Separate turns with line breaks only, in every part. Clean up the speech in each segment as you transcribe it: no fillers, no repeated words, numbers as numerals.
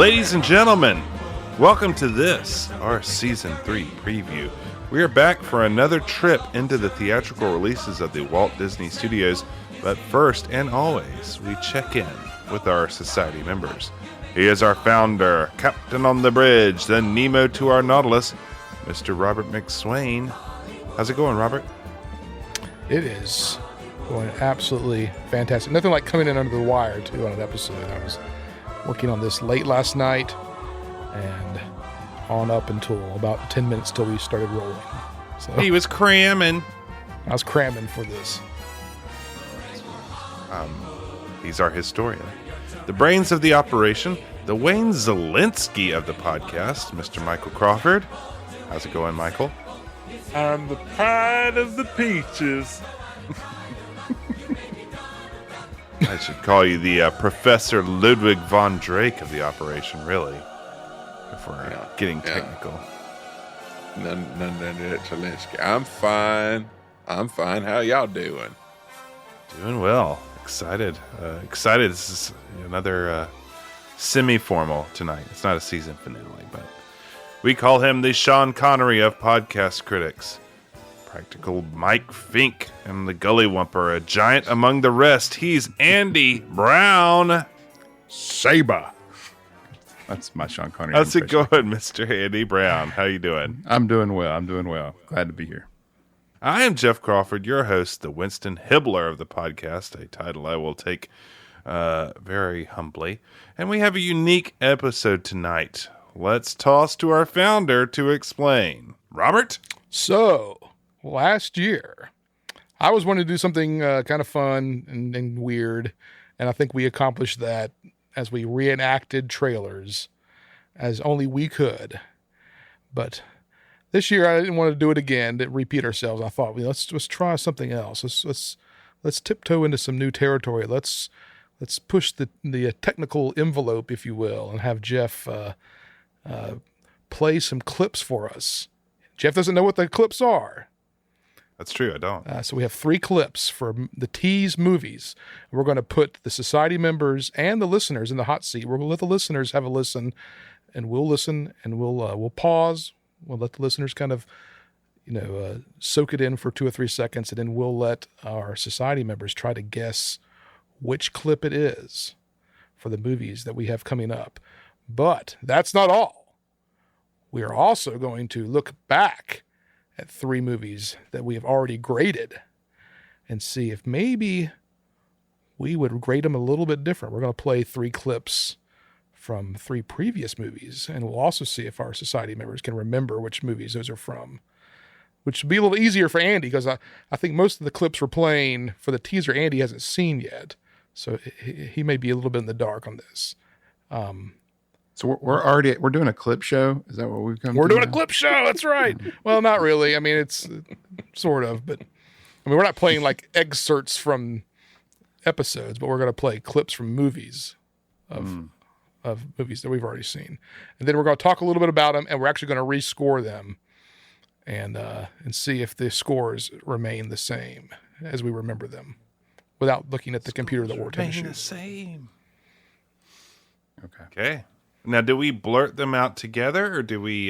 Ladies and gentlemen, welcome to this, our Season 3 preview. We are back for another trip into the theatrical releases of the Walt Disney Studios, but first and always, we check in with our Society members. He is our founder, Captain on the Bridge, the Nemo to our Nautilus, Mr. Robert McSwain. How's it going, Robert?
It is going absolutely fantastic. Nothing like coming in under the wire, too, on an episode. I was working on this late last night and on up until about 10 minutes till we started rolling. So
He was cramming.
I was cramming for this.
He's our historian. The brains of the operation, the Wayne Zelinsky of the podcast, Mr. Michael Crawford. How's it going, Michael?
I'm the pride of the peaches.
I should call you the Professor Ludwig von Drake of the operation, really, if we're getting technical.
None of that, Zelinsky. I'm fine. How y'all doing?
Doing well. Excited. This is another semi-formal tonight. It's not a season finale, but we call him the Sean Connery of podcast critics. Practical Mike Fink and the Gully Wumper, a giant among the rest. He's Andy Brown.
Saber. That's my Sean Connery.
How's it
impression.
going, Mr. Andy Brown? How you doing?
I'm doing well. Glad to be here.
I am Jeff Crawford, your host, the Winston Hibbler of the podcast, a title I will take very humbly. And we have a unique episode tonight. Let's toss to our founder to explain. Robert?
So, last year, I was wanting to do something kind of fun and weird, and I think we accomplished that as we reenacted trailers as only we could. But this year, I didn't want to do it again, to repeat ourselves. I thought, let's try something else. Let's tiptoe into some new territory. Let's push the technical envelope, if you will, and have Jeff play some clips for us. Jeff doesn't know what the clips are.
That's true, I don't.
So we have 3 clips for the Tease movies. We're going to put the Society members and the listeners in the hot seat. We're going to let the listeners have a listen, and we'll listen, and we'll pause. We'll let the listeners kind of, soak it in for 2 or 3 seconds, and then we'll let our Society members try to guess which clip it is for the movies that we have coming up. But that's not all. We are also going to look back at 3 movies that we have already graded and see if maybe we would grade them a little bit different. We're going to play 3 clips from 3 previous movies, and we'll also see if our Society members can remember which movies those are from, which would be a little easier for Andy, because I think most of the clips we're playing for the teaser Andy hasn't seen yet, so he may be a little bit in the dark on this.
So we're doing a clip show. Is that what we've come?
We're
to
doing
now?
a clip show. That's right. Well, not really. I mean, it's sort of, but we're not playing like excerpts from episodes, but we're going to play clips from movies of movies that we've already seen, and then we're going to talk a little bit about them, and we're actually going to rescore them, and see if the scores remain the same as we remember them, without looking at the computer that we're
Remain
taking.
the same.
Okay.
Okay. Now, do we blurt them out together, or do we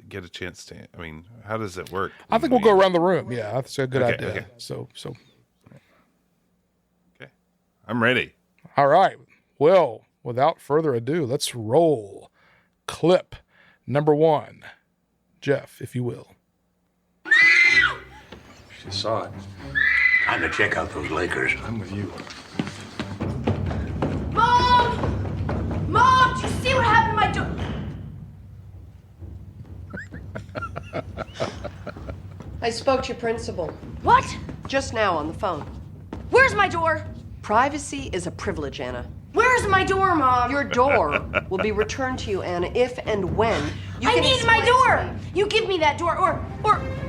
get a chance to? I mean, how does it work?
I think we'll go around the room. Yeah, that's a good
Okay,
idea.
okay.
So.
Okay, I'm ready.
All right. Well, without further ado, let's roll clip number 1. Jeff, if you will.
She saw it. Time to check out those Lakers. I'm with you.
Mom! Mom, do you see what happened to my door?
I spoke to your principal
What?
just now on the phone.
Where's my door?
Privacy is a privilege, Anna.
Where's my door, Mom?
Your door will be returned to you, Anna, if and when you
I
can
need my
explain
door!
to me.
You give me that door, or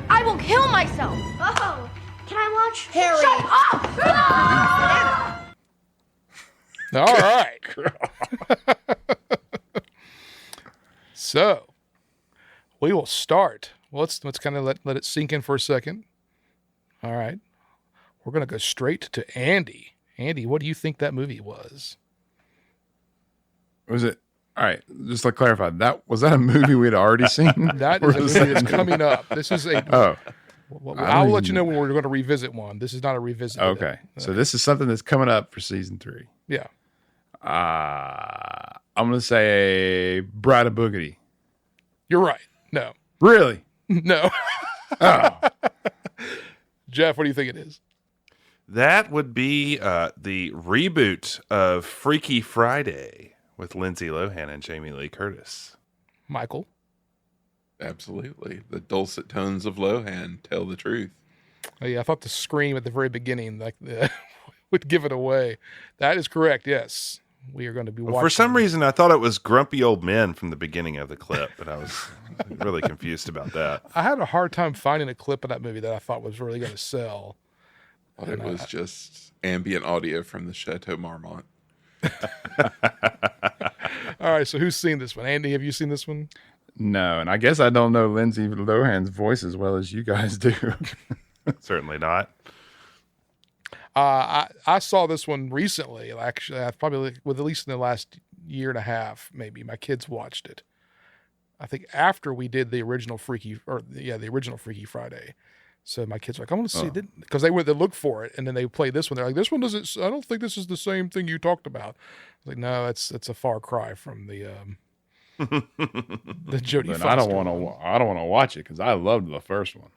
I will kill myself. Oh, can I watch?
Harry.
Shut up!
All right. So, we will start. Well, let's kind of let it sink in for a second. All right. We're going to go straight to Andy. Andy, what do you think that movie was?
Was it? All right, just to clarify, was that a movie we'd already seen?
That is a movie that's coming up. This is a.
Oh,
Well, I'll let you know when we're going to revisit one. This is not a revisit.
okay. So this is something that's coming up for season 3.
Yeah.
I'm going to say Bride of Boogity.
You're right. No.
Really?
No.
Oh,
Jeff, what do you think it is?
That would be the reboot of Freaky Friday with Lindsay Lohan and Jamie Lee Curtis.
Michael?
Absolutely. The dulcet tones of Lohan tell the truth.
Oh, yeah, I thought the scream at the very beginning would give it away. That is correct, yes. We are going to be watching.
For some reason, I thought it was Grumpy Old Men from the beginning of the clip, but I was really confused about that.
I had a hard time finding a clip of that movie that I thought was really going to sell.
Well, it was just ambient audio from the Chateau Marmont.
All right, so who's seen this one? Andy, have you seen this one?
no. And I guess I don't know Lindsay Lohan's voice as well as you guys do.
Certainly not.
I saw this one recently. Actually, I probably with at least in the last year and a half, maybe. My kids watched it. I think after we did the original Freaky Friday. So my kids were like, I want to see it because they look for it, and then they play this one. They're like, this one doesn't. I don't think this is the same thing you talked about. I was like, no, it's a far cry from the Jodie Foster.
I don't want to watch it because I loved the first one.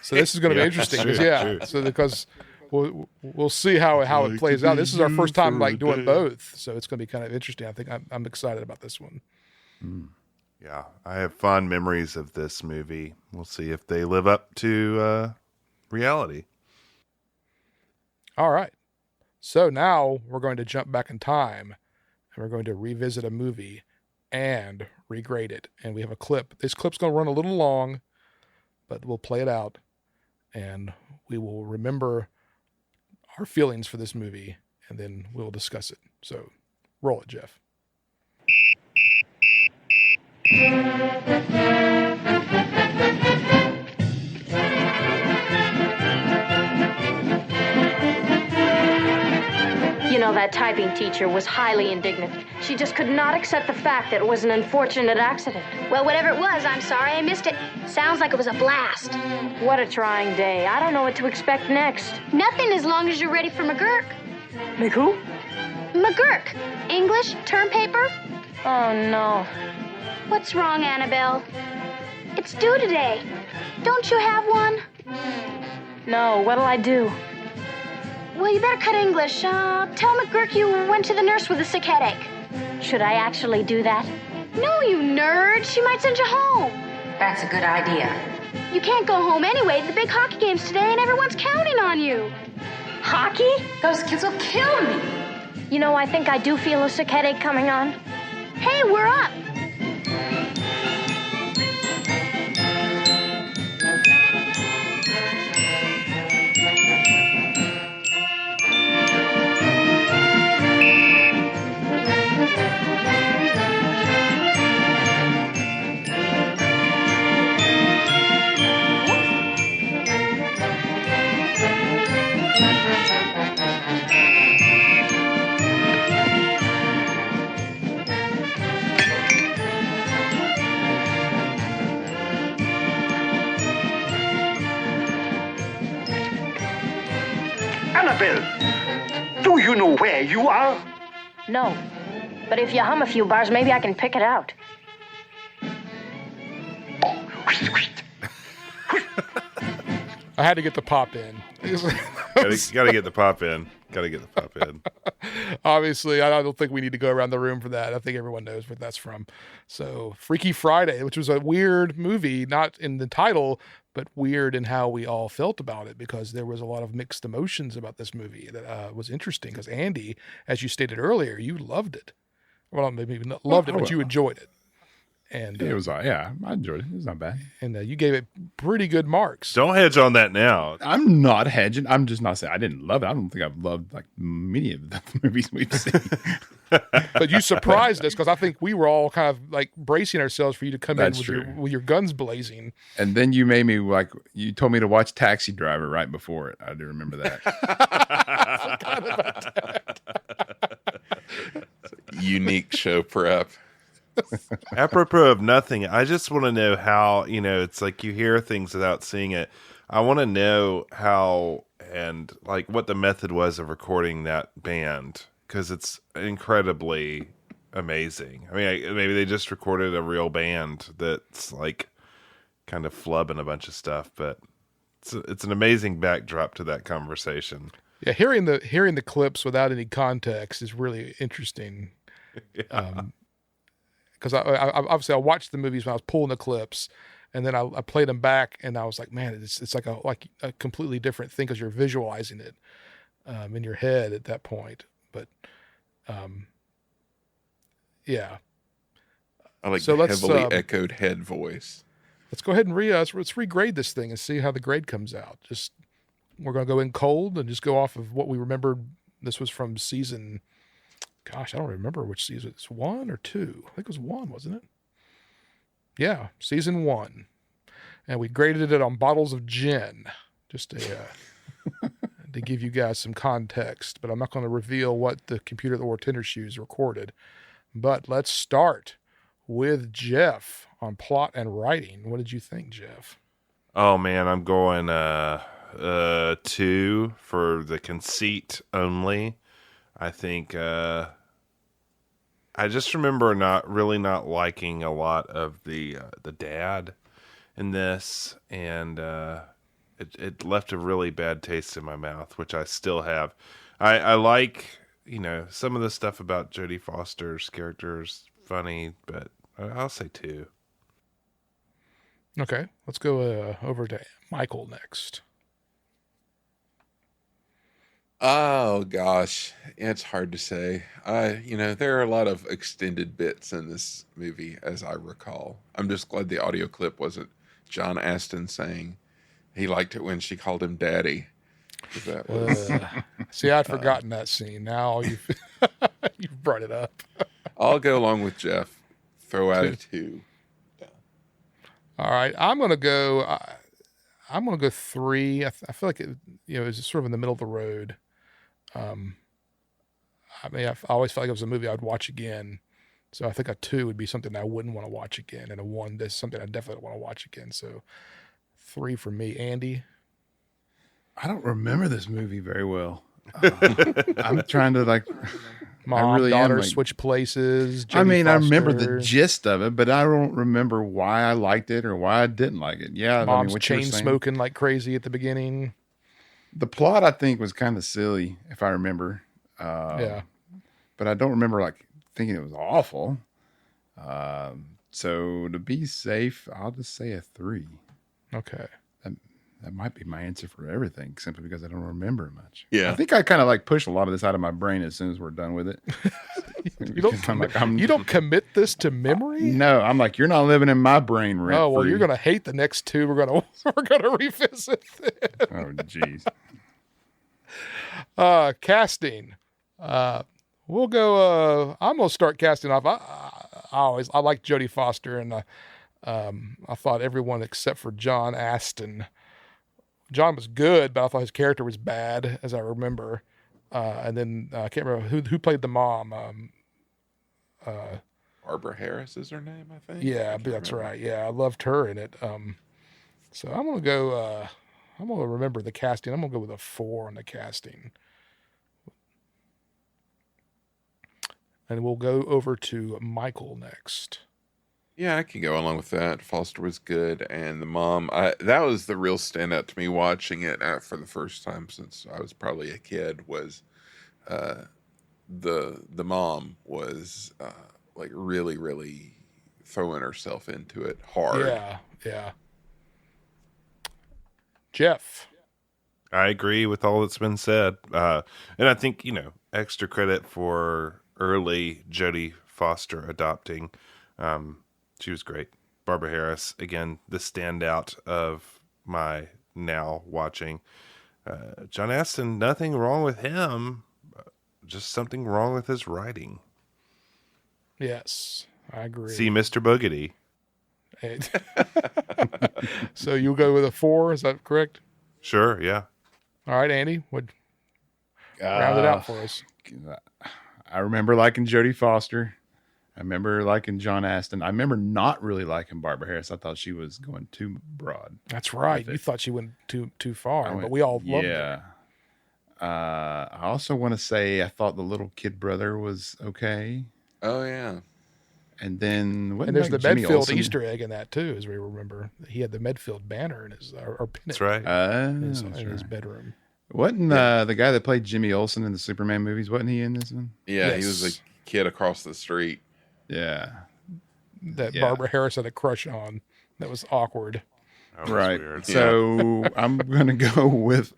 So this is going to be interesting.
True.
So because we'll see how it plays out. This is our first time doing both, so it's going to be kind of interesting. I think I'm excited about this one.
Yeah, I have fond memories of this movie. We'll see if they live up to reality.
All right. So now we're going to jump back in time, and we're going to revisit a movie and regrade it. And we have a clip. This clip's going to run a little long, but we'll play it out, and we will remember our feelings for this movie, and then we'll discuss it. So roll it, Jeff.
You know, that typing teacher was highly indignant. She just could not accept the fact that it was an unfortunate accident.
Well, whatever it was, I'm sorry I missed it. Sounds like it was a blast.
What a trying day. I don't know what to expect next.
Nothing as long as you're ready for McGurk.
Like who?
McGurk. English, term paper.
Oh, no.
What's wrong, Annabelle? It's due today. Don't you have one?
No, what'll I do?
Well, you better cut English. Tell McGurk you went to the nurse with a sick headache.
Should I actually do that?
No, you nerd. She might send you home.
That's a good idea.
You can't go home anyway. The big hockey game's today and everyone's counting on you.
Hockey?
Those kids will kill me.
You know, I think I do feel a sick headache coming on.
Hey, we're up.
Annabelle, do you know where you are?
No. But if you hum a few bars, maybe I can pick it out.
I had to get the pop in.
Gotta get the pop in. Gotta get the pop in.
Obviously, I don't think we need to go around the room for that. I think everyone knows what that's from. So, Freaky Friday, which was a weird movie, not in the title, but weird in how we all felt about it, because there was a lot of mixed emotions about this movie that was interesting. Because Andy, as you stated earlier, you loved it. Well, maybe not loved it, but you enjoyed it. And
It was, I enjoyed it. It was not bad.
And you gave it pretty good marks.
Don't hedge on that now.
I'm not hedging. I'm just not saying I didn't love it. I don't think I've loved like many of the movies we've seen.
But you surprised us, because I think we were all kind of like bracing ourselves for you to come
That's
in
true.
with your guns blazing.
And then you made me you told me to watch Taxi Driver right before it. I do remember that.
Unique show prep.
Apropos of nothing, I just want to know how, it's like you hear things without seeing it. I want to know how and like what the method was of recording that band, because it's incredibly amazing. I mean, maybe they just recorded a real band that's like kind of flubbing a bunch of stuff, but it's an amazing backdrop to that conversation.
Yeah, hearing the clips without any context is really interesting.
Yeah.
Because I obviously I watched the movies when I was pulling the clips, and then I played them back, and I was like, man, it's like a completely different thing because you're visualizing it in your head at that point. But yeah,
I like
so
the
let's
heavily echoed head voice.
let's go ahead and let's regrade this thing and see how the grade comes out. Just we're gonna go in cold and just go off of what we remembered. This was from season. Gosh, I don't remember which season. It's 1 or 2. I think it was 1, wasn't it? Yeah, season 1. And we graded it on bottles of gin, just to give you guys some context. But I'm not going to reveal what the computer that wore tennis shoes recorded. But let's start with Jeff on plot and writing. What did you think, Jeff?
Oh man, I'm going 2 for the conceit only. I think I just remember not liking a lot of the dad in this, and it left a really bad taste in my mouth, which I still have. I like some of the stuff about Jodie Foster's character is funny, but I'll say 2.
Okay, let's go over to Michael next.
Oh gosh, it's hard to say. There are a lot of extended bits in this movie, as I recall. I'm just glad the audio clip wasn't John Astin saying he liked it when she called him daddy. That was,
see, I'd forgotten that scene. Now you've you've brought it up.
I'll go along with Jeff. Throw out a 2. Yeah.
All right, I'm gonna go 3. I feel like it was sort of in the middle of the road. I mean, I always felt like it was a movie I'd watch again. So I think a 2 would be something I wouldn't want to watch again, and a 1 is something I definitely want to watch again. So 3 for me. Andy?
I don't remember this movie very well. I'm trying to
Mom,
I really
daughter,
am,
switch places.
I mean, I remember
Foster.
the gist of it, but I don't remember why I liked it or why I didn't like it. Yeah,
Mom's
what you were
chain
saying.
smoking like crazy at the beginning.
The plot, I think, was kind of silly, if I remember.
Yeah.
But I don't remember thinking it was awful. So to be safe, I'll just say a 3.
Okay.
That might be my answer for everything, simply because I don't remember much.
Yeah.
I think I kind of push a lot of this out of my brain as soon as we're done with it.
You don't commit this to memory?
No, I'm like, you're not living in my brain rent.
Oh, well, you're going to hate the next 2. We're going to revisit it.
Oh, jeez.
Casting. We'll go. I'm gonna start casting off. I like Jodie Foster, and I thought everyone except for John Astin. John was good, but I thought his character was bad, as I remember. And then I can't remember who played the mom.
Barbara Harris is her name, I think.
Yeah, that's right. Yeah, I loved her in it. So I'm gonna go. I'm gonna remember the casting. I'm gonna go with a 4 on the casting. And we'll go over to Michael next.
Yeah, I can go along with that. Foster was good, and the mom, that was the real standout to me watching it for the first time since I was probably a kid, was the mom was really, really throwing herself into it hard.
Yeah. Jeff.
I agree with all that's been said. And I think, extra credit for early Jodie Foster adopting. She was great. Barbara Harris, again, the standout of my now watching. John Astin, nothing wrong with him, just something wrong with his writing.
Yes, I agree.
See Mr. Boogedy.
So you'll go with a 4, is that correct?
Sure, yeah.
All right, Andy, round it out for us.
I remember liking Jodie Foster. I remember liking John Astin. I remember not really liking Barbara Harris. I thought she was going too broad.
That's right. You thought she went too far, but we all loved her.
I also want to say I thought the little kid brother was okay.
Oh yeah.
And then
there's the Medfield Easter egg in that too, as we remember. He had the Medfield banner in his or pennant.
That's right.
In his bedroom.
Wasn't the guy that played Jimmy Olsen in the Superman movies? Wasn't he in this one?
Yeah, yes. He was a kid across the street.
Yeah.
That Barbara Harris had a crush on. That was awkward.
That was
right.
weird.
So I'm going to go with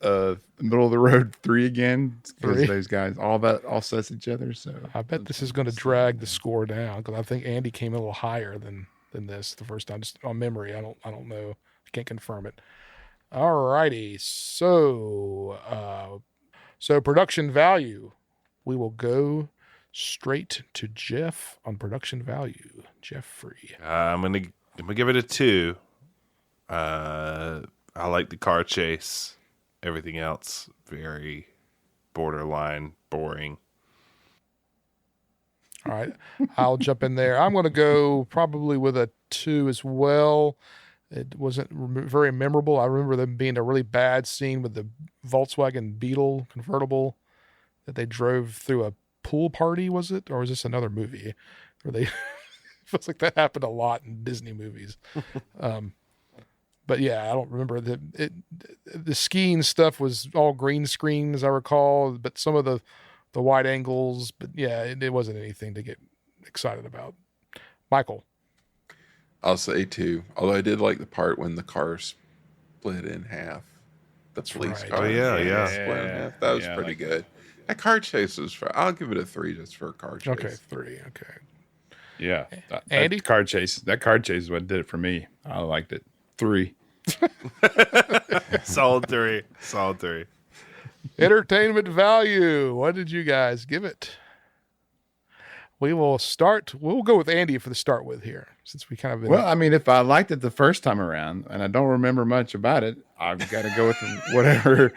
middle of the road 3 again. Because those guys, all sets each other. So
I bet this is going to drag the score down because I think Andy came a little higher than this the first time. Just on memory, I don't know. I can't confirm it. All righty. So production value. We will go straight to Jeff on production value. Jeffrey.
I'm gonna give it a 2. I like the car chase. Everything else very borderline boring.
All right, I'll jump in there. I'm going to go probably with a 2 as well. It wasn't very memorable. I remember them being a really bad scene with the Volkswagen Beetle convertible that they drove through a pool party, was it? Or was this another movie where they feels like that happened a lot in Disney movies. But yeah, I don't remember the skiing stuff was all green screen as I recall, but some of the wide angles, but yeah, it wasn't anything to get excited about. Michael.
I'll say 2. Although I did like the part when the car split in half. The police car.
Oh yeah.
Split in half. That was pretty good. That car chase was I'll give it a 3 just for a car chase.
Okay, 3. Okay.
Yeah.
Andy?
That car chase is what did it for me. I liked it. 3.
Solid 3.
Entertainment value. What did you guys give it? We'll go with Andy for the start with here, since we kind of been...
Well, I mean, if I liked it the first time around and I don't remember much about it, I've got to go with whatever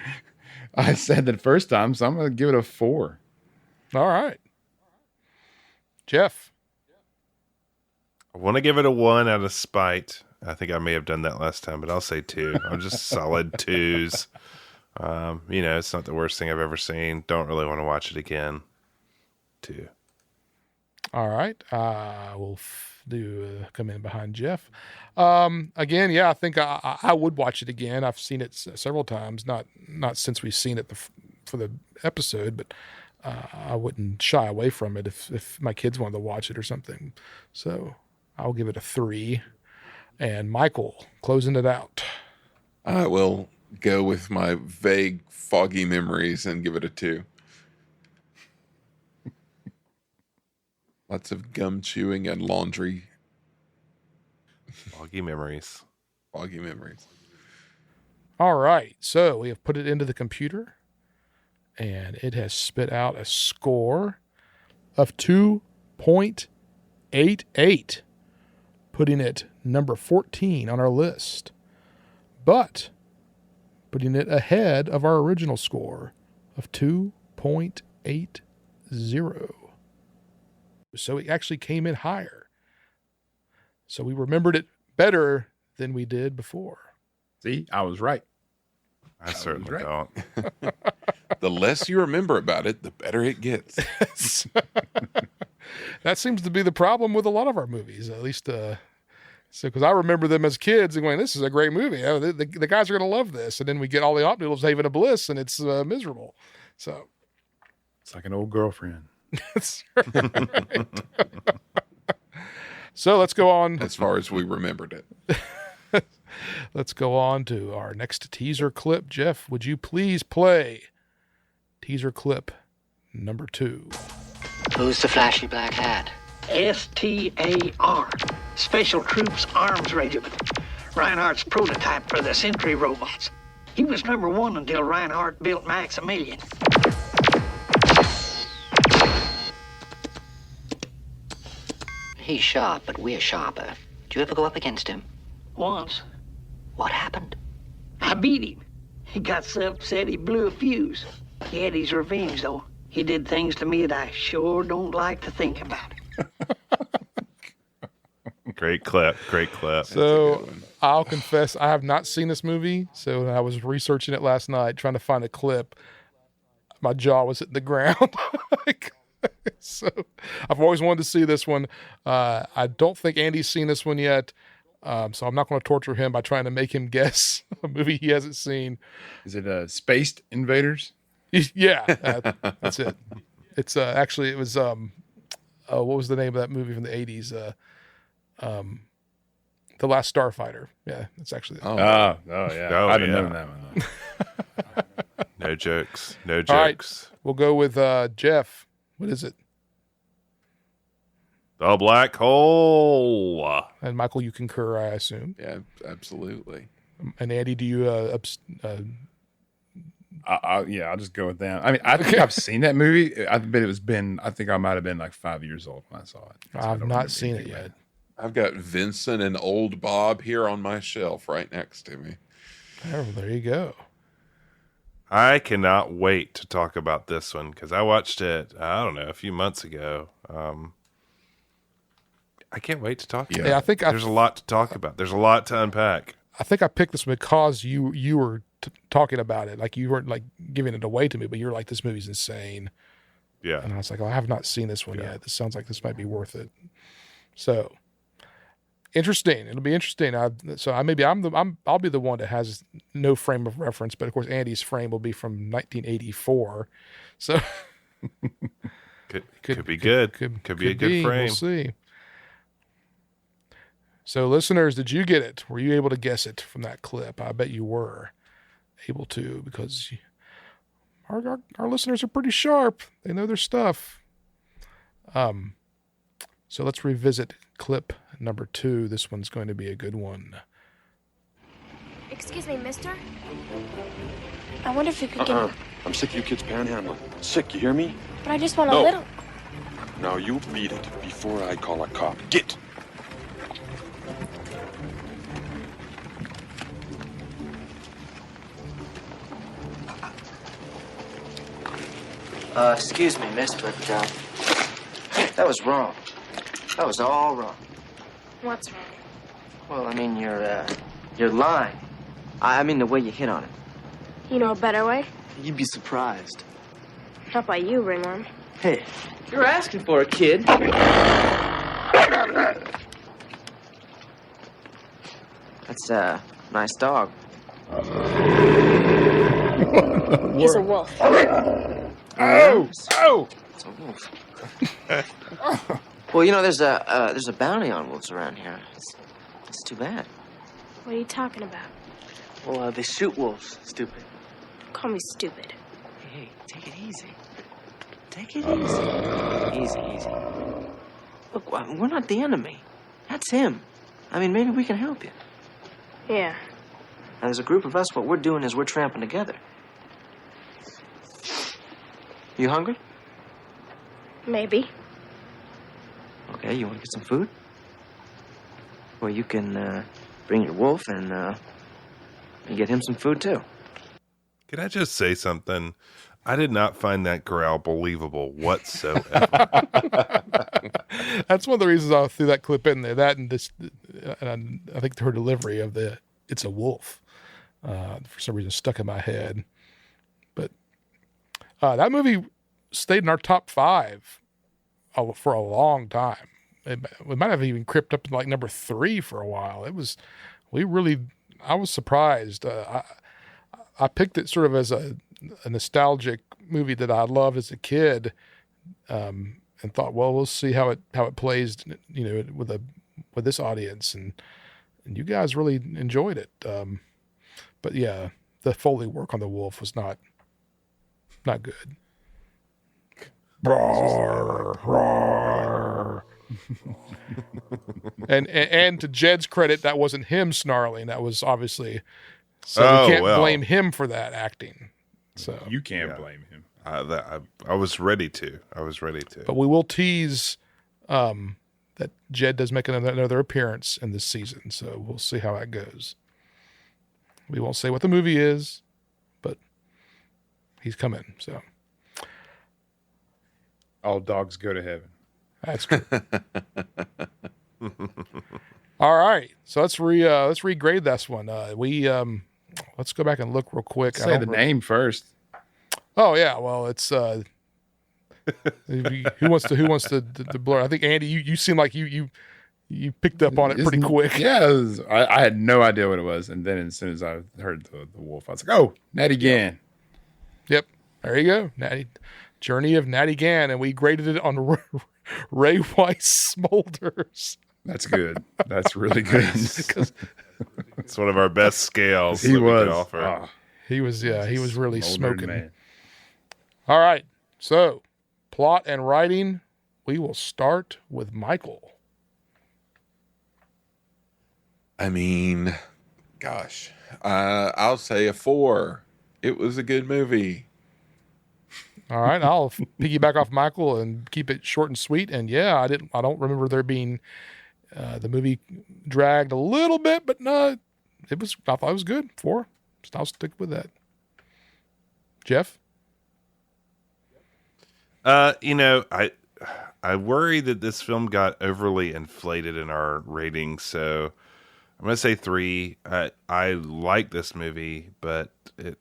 I said the first time, so I'm going to give it a 4.
All right. Jeff.
I want to give it a 1 out of spite. I think I may have done that last time, but I'll say 2. I'm just solid 2s. It's not the worst thing I've ever seen. Don't really want to watch it again. 2.
All right. We'll come in behind Jeff. Again, yeah, I think I would watch it again. I've seen it several times, not since we've seen it for the episode, but I wouldn't shy away from it if my kids wanted to watch it or something. So I'll give it a 3. And Michael, closing it out.
I will go with my vague, foggy memories and give it a 2. Lots of gum chewing and laundry.
Foggy memories.
All right. So we have put it into the computer, and it has spit out a score of 2.88, putting it number 14 on our list, but putting it ahead of our original score of 2.80. So it actually came in higher. So we remembered it better than we did before.
See, I was right.
I certainly don't.
The less you remember about it, the better it gets.
That seems to be the problem with a lot of our movies, at least. Because I remember them as kids and going, "This is a great movie. The guys are going to love this." And then we get all the Hot Noodles Haven of Bliss, and it's miserable. So
it's like an old girlfriend.
That's right. So let's go on.
As far as we remembered it.
Let's go on to our next teaser clip. Jeff, would you please play teaser clip number 2?
Who's the flashy black hat?
STAR, Special Troops Arms Regiment. Reinhardt's prototype for the Sentry robots. He was number 1 until Reinhardt built Maximilian.
He's sharp, but we're sharper. Did you ever go up against him?
Once.
What happened?
I beat him. He got so upset he blew a fuse. He had his revenge, though. He did things to me that I sure don't like to think about.
Great clip. Great clip.
So I'll confess, I have not seen this movie. So when I was researching it last night, trying to find a clip, my jaw was hitting the ground. So I've always wanted to see this one. I don't think Andy's seen this one yet. So I'm not going to torture him by trying to make him guess a movie he hasn't seen.
Is it Spaced Invaders?
Yeah, that's it. It's actually, it was, what was the name of that movie from the 80s? The Last Starfighter. Yeah, it's actually.
Yeah.
Oh,
I'd have
yeah.
known that one.
No jokes. No
All right,
jokes.
we'll go with Jeff. What is it?
The black hole.
And Michael, you concur, I assume.
Yeah, absolutely.
And Andy, do you?
I'll just go with that. I mean, I think I've seen that movie. I bet I think I might have been like 5 years old when I saw it. So
I've not seen it yet.
I've got Vincent and Old Bob here on my shelf right next to me.
Oh, there you go.
I cannot wait to talk about this one because I watched it, I don't know, a few months ago. I can't wait to talk about it.
I think
there's a lot to talk about. There's a lot to unpack.
I think I picked this because you were talking about it. Like, you weren't like giving it away to me, but you're like, this movie's insane.
Yeah.
And I was like, I have not seen this one yet. This sounds like this might be worth it. So interesting. It'll be interesting. I'll be the one that has no frame of reference, but of course Andy's frame will be from 1984. So
could be good. Could be a good frame.
We'll see. So listeners, did you get it? Were you able to guess it from that clip? I bet you were able to, because our listeners are pretty sharp. They know their stuff. So let's revisit clip number 2. This one's going to be a good one.
Excuse me, mister? I wonder if you could give me...
I'm sick of you kids panhandling. Sick, you hear me?
But I just want a little...
Now you beat it before I call a cop. Get!
Excuse me, miss, but, that was wrong. That was all wrong.
What's wrong?
Well, I mean, your line. I mean the way you hit on it.
You know a better way?
You'd be surprised.
Not by you, Ringworm.
Hey, you're asking for it, kid. That's a nice dog.
He's a wolf.
Oh!
It's a wolf. Well, you know, there's a bounty on wolves around here. It's too bad.
What are you talking about?
Well, they shoot wolves, stupid.
Call me stupid.
Hey, take it easy. Take it easy. Easy. Look, we're not the enemy. That's him. I mean, maybe we can help you.
Yeah.
Now, there's a group of us. What we're doing is we're tramping together. You hungry?
Maybe.
Okay, you want to get some food? Well, you can bring your wolf and get him some food, too.
Can I just say something? I did not find that growl believable whatsoever.
That's one of the reasons I threw that clip in there. That and this, and I think her delivery of the "it's a wolf" for some reason stuck in my head. But that movie stayed in our top 5 for a long time. We might have even crept up to like number 3 for a while. I was surprised. I picked it sort of as a nostalgic movie that I loved as a kid, and thought, well, we'll see how it plays, with this audience, and you guys really enjoyed it. But yeah, the Foley work on the wolf was not good. Roar, roar. and to Jed's credit, that wasn't him snarling. That was obviously, so we can't blame him for that acting. So
you can't blame him.
I was ready to.
But we will tease that Jed does make another appearance in this season. So we'll see how that goes. We won't say what the movie is, but he's coming. So
all dogs go to heaven.
That's true. All right, so let's regrade this one. Let's go back and look real quick.
Say the name first.
Oh yeah, well it's who wants to blur? I think Andy, you seem like you picked up on it pretty quick.
Yeah, I had no idea what it was, and then as soon as I heard the wolf, I was like, "Oh, Natty Gann."
Yep, there you go, Journey of Natty Gann, and we graded it on Ray Weiss Smolders.
That's good. That's really good.
It's one of our best scales.
He was.
Offer.
He was really smoking.
Man.
All right, so plot and writing. We will start with Michael.
I mean, gosh, I'll say a 4. It was a good movie.
All right, I'll piggyback off Michael and keep it short and sweet. And yeah, I don't remember there being the movie dragged a little bit, but no, I thought it was good. 4. So I'll stick with that. Jeff?
I worry that this film got overly inflated in our rating, so I'm gonna say 3. I like this movie, but it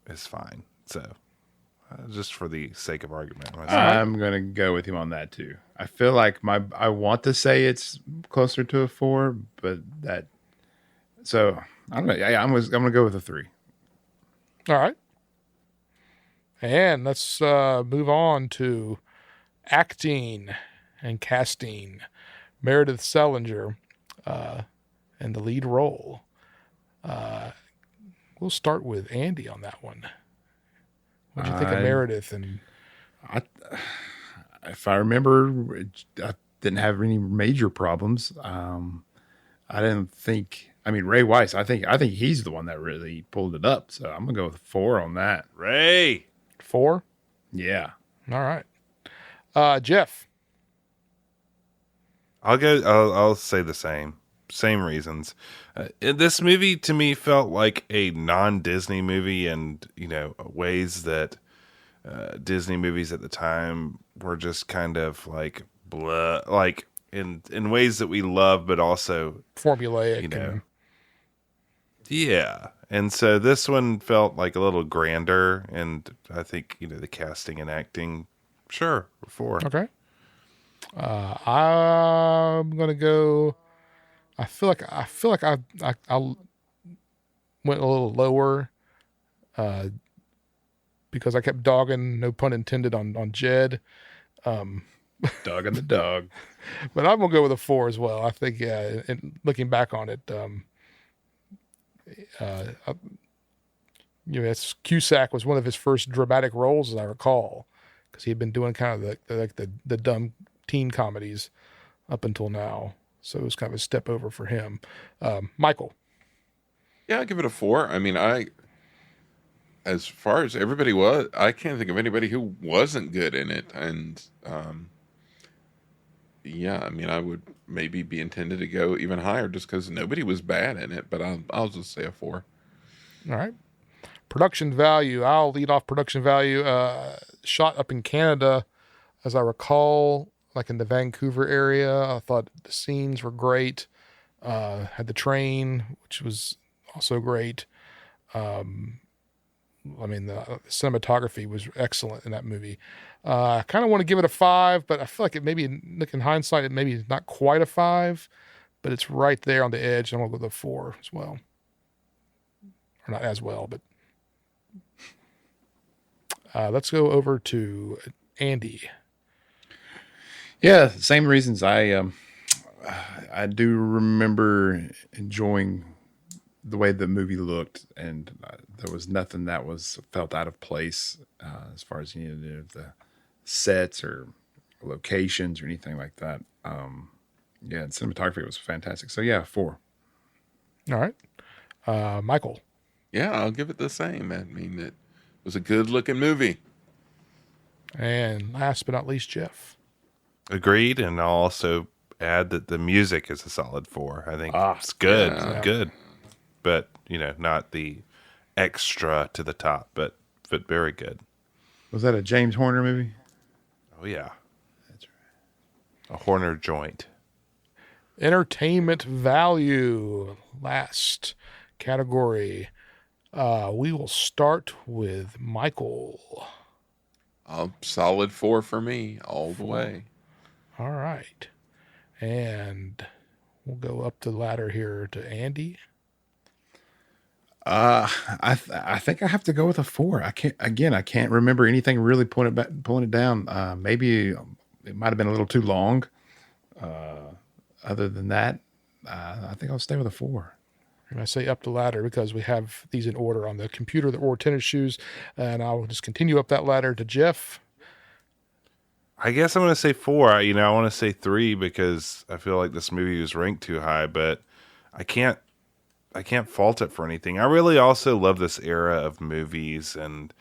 is fine. So just for the sake of argument,
I'm gonna go with him on that too. I feel like I want to say it's closer to a 4, but so I don't know. Yeah, I'm gonna go with a 3.
All right. And let's move on to acting and casting. Meredith Salinger in the lead role. We'll start with Andy on that one. What do you think of Meredith? And
if I remember, I didn't have any major problems. I didn't think. I mean, Ray Weiss. I think he's the one that really pulled it up. So I'm gonna go with 4 on that.
Ray
4.
Yeah.
All right. Jeff.
I'll say the same reasons. This movie to me felt like a non-Disney movie, and ways that Disney movies at the time were just kind of like blah, like in ways that we love, but also
formulaic.
Yeah. And so this one felt like a little grander, and I think the casting and acting, sure, 4.
Okay. I'm gonna go. I feel like I went a little lower, because I kept dogging, no pun intended, on Jed.
Dogging the dog.
But I'm gonna go with a 4 as well. I think, and looking back on it, Cusack was one of his first dramatic roles, as I recall, because he had been doing kind of the dumb teen comedies up until now. So it was kind of a step over for him. Michael.
Yeah, I'll give it a 4. I mean, as far as everybody was, I can't think of anybody who wasn't good in it. And yeah, I mean, I would maybe be intended to go even higher just because nobody was bad in it, but I'll just say a 4.
All right. Production value. I'll lead off production value. Shot up in Canada, as I recall, like in the Vancouver area. I thought the scenes were great. Had the train, which was also great. I mean, the cinematography was excellent in that movie. I kind of want to give it a 5, but I feel like it maybe, in hindsight, it maybe not quite a 5, but it's right there on the edge. I'm going to go with a 4 as well. Or not as well, but let's go over to Andy.
Yeah, same reasons. I do remember enjoying the way the movie looked, and there was nothing that was felt out of place as far as the sets or locations or anything like that. Yeah, and cinematography was fantastic. So yeah, 4.
All right, Michael.
Yeah, I'll give it the same. I mean, it was a good-looking movie.
And last but not least, Jeff.
Agreed, and I'll also add that the music is a solid 4. I think it's good, good, but not the extra to the top, but very good.
Was that a James Horner movie?
Oh yeah, that's right. A Horner joint.
Entertainment value. Last category. We will start with Michael.
Solid 4 for me, all the way.
All right. And we'll go up the ladder here to Andy.
I think I have to go with a 4. I can't remember anything really pulling it down. Maybe it might have been a little too long. Other than that, I think I'll stay with a 4.
And I say up the ladder because we have these in order on the computer that wore tennis shoes, and I'll just continue up that ladder to Jeff.
I guess I'm going to say 4. I want to say 3 because I feel like this movie was ranked too high, but I can't fault it for anything. I really also love this era of movies, and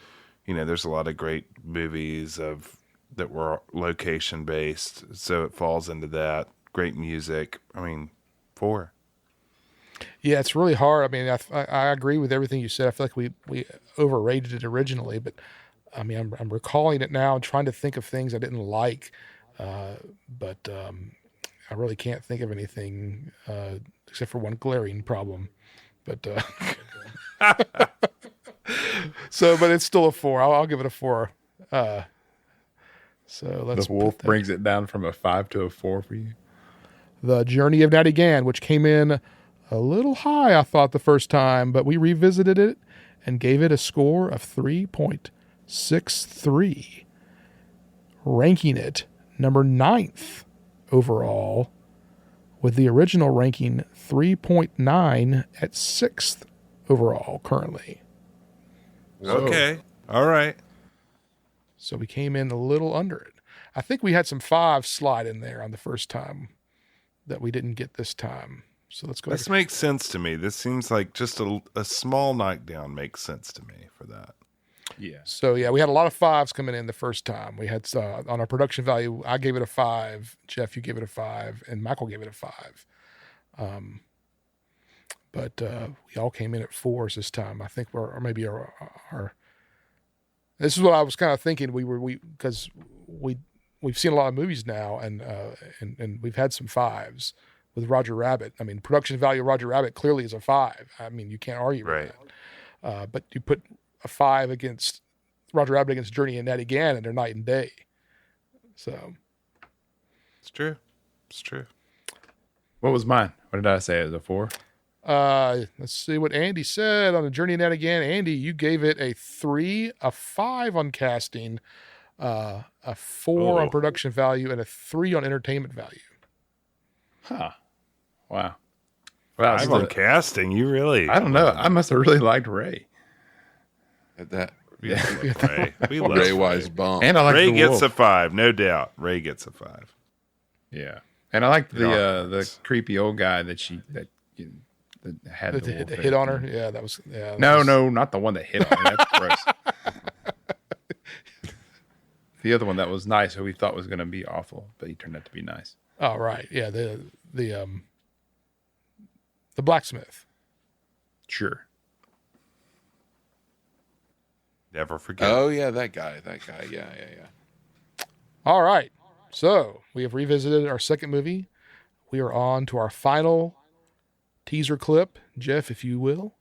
there's a lot of great movies that were location based, so it falls into that. Great music. 4.
Yeah, it's really hard. I agree with everything you said. I feel like we overrated it originally, but I'm recalling it now and trying to think of things I didn't like, but I really can't think of anything except for one glaring problem. But but it's still a 4. I'll give it a 4. So let's.
The Wolf brings it down from a 5 to a 4 for you.
The Journey of Natty Gann, which came in a little high, I thought, the first time, but we revisited it and gave it a score of 3.63, ranking it number 9th overall, with the original ranking 3.9 at 6th overall currently.
Okay. All right.
So we came in a little under it. I think we had some 5 slide in there on the first time that we didn't get this time. So let's go.
This makes sense to me. This seems like just a small knockdown makes sense to me for that.
Yeah.
So yeah, we had a lot of 5s coming in the first time. We had on our production value, I gave it a 5. Jeff, you gave it a 5, and Michael gave it a 5. But we all came in at 4s this time. I think maybe our. This is what I was kind of thinking. Because we've seen a lot of movies now, and we've had some 5s with Roger Rabbit. Production value of Roger Rabbit clearly is a 5. You can't argue with that. But you put a 5 against Roger Rabbit against Journey and Natty Gann, and they're night and day. So
it's true. It's true.
What was mine? What did I say? It was a 4.
Let's see what Andy said on the Journey and Natty Gann. Andy, you gave it a 3, a 5 on casting, a 4 on production value, and a 3 on entertainment value.
Huh. Wow.
5 on casting. You really?
I don't know. I must have really liked Ray.
That
Ray. We love
Ray Wise bump.
And I like
Ray
the
gets
wolf.
a 5, no doubt. Ray gets a 5.
Yeah, and I like the creepy old guy that had the wolf
hit on her. Yeah, that was. Yeah.
No, not the one that hit on her. That's gross. The other one that was nice, who we thought was going to be awful, but he turned out to be nice.
Oh right, yeah. The blacksmith.
Sure.
Never forget.
Oh yeah, that guy. Yeah.
All right. So we have revisited our second movie. We are on to our final teaser clip. Jeff, if you will.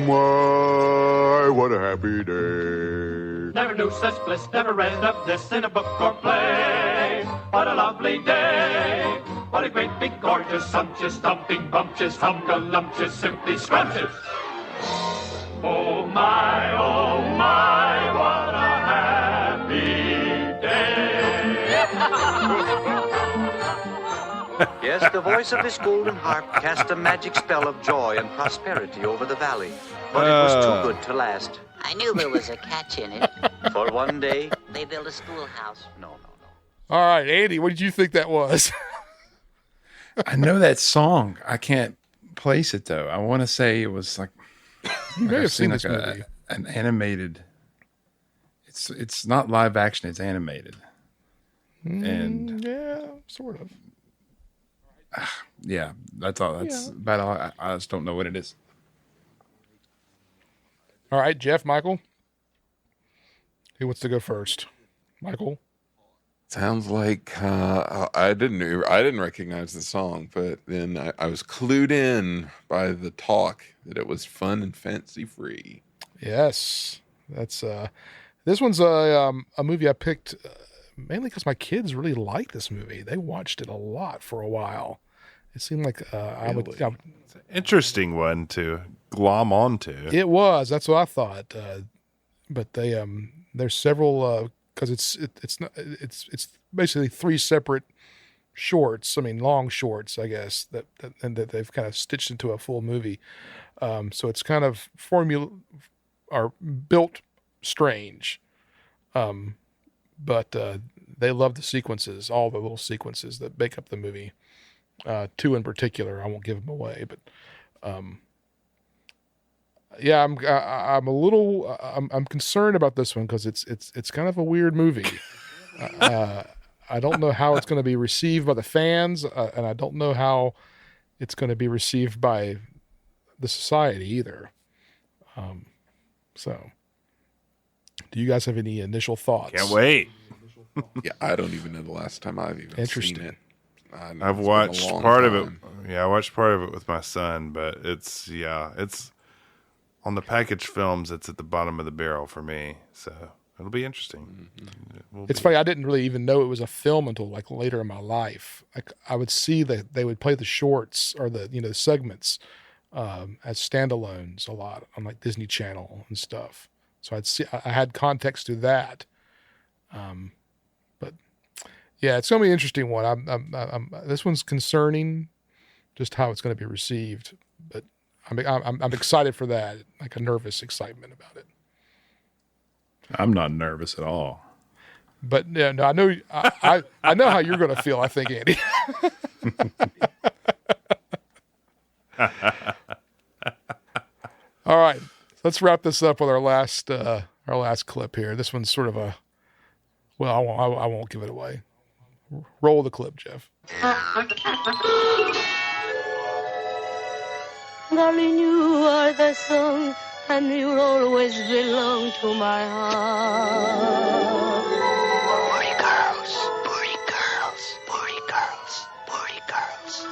Why, what a happy day.
Never knew such bliss, never read of this in a book or play. What a lovely day. What a great big gorgeous, sumptuous, thumping, bumptious, humgalumptious, simply scrumptious. Oh my, what a happy day.
Yes, the voice of this golden harp cast a magic spell of joy and prosperity over the valley. But it was too good to last.
I knew there was a catch in it.
For one day,
They built a schoolhouse.
no.
All right, Andy, what did you think that was?
I know that song. I can't place it though. I want to say it was like
You may
I've
have seen
like
this movie.
an animated. It's not live action. It's animated. And
yeah, sort of.
Yeah, that's all. That's about all. I just don't know what it is.
All right, Jeff, Michael. Who wants to go first? Michael?
Sounds like I didn't recognize the song, but then I was clued in by the talk that it was fun and fancy free.
Yes, that's this one's a movie I picked mainly because my kids really like this movie. They watched it a lot for a while. It seemed like I would.
It's an interesting one to glom onto.
It was. That's what I thought. But there's several because it's basically three separate shorts. I mean, long shorts, I guess that they've kind of stitched into a full movie. So it's kind of built strange. But they love the sequences, all the little sequences that make up the movie. Two in particular, I won't give them away, but yeah, I'm a little I'm concerned about this one because it's kind of a weird movie. I don't know how it's going to be received by the fans, and I don't know how it's going to be received by the society either. So, do you guys have any initial thoughts?
Can't wait.
Yeah, I don't even know the last time I've even seen it.
I've watched part of it. Yeah, I watched part of it with my son, but it's on the packaged films. It's at the bottom of the barrel for me, so it'll be interesting.
It's funny. I didn't really even know it was a film until like later in my life. Like I would see that they would play the shorts or the segments as standalones a lot on like Disney Channel and stuff. So I had context to that. But yeah, it's gonna be an interesting one. I'm this one's concerning, just how it's going to be received. But I'm excited for that, like a nervous excitement about it.
I'm not nervous at all.
But yeah, no, I know I know how you're going to feel. I think, Andy. All right, let's wrap this up with our last clip here. This one's sort of I won't give it away. Roll the clip, Jeff.
Darling, you are the song, and you'll always belong to my heart. Pretty girls, pretty girls, pretty girls, pretty girls.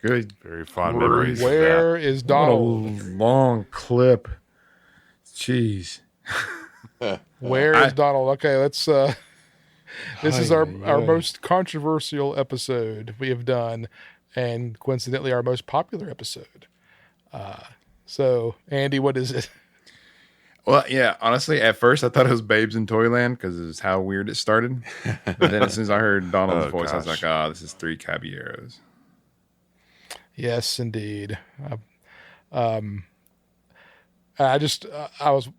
Good.
Very fond memories.
Where is Donald?
What a long clip. Jeez.
Where is Donald? Okay, let's. This is our most controversial episode we have done, and coincidentally, our most popular episode. So, Andy, what is it?
Well, yeah, honestly, at first I thought it was Babes in Toyland because it's how weird it started. But then as soon as I heard Donald's voice, I was like, this is Three Caballeros.
Yes, indeed. I thought I was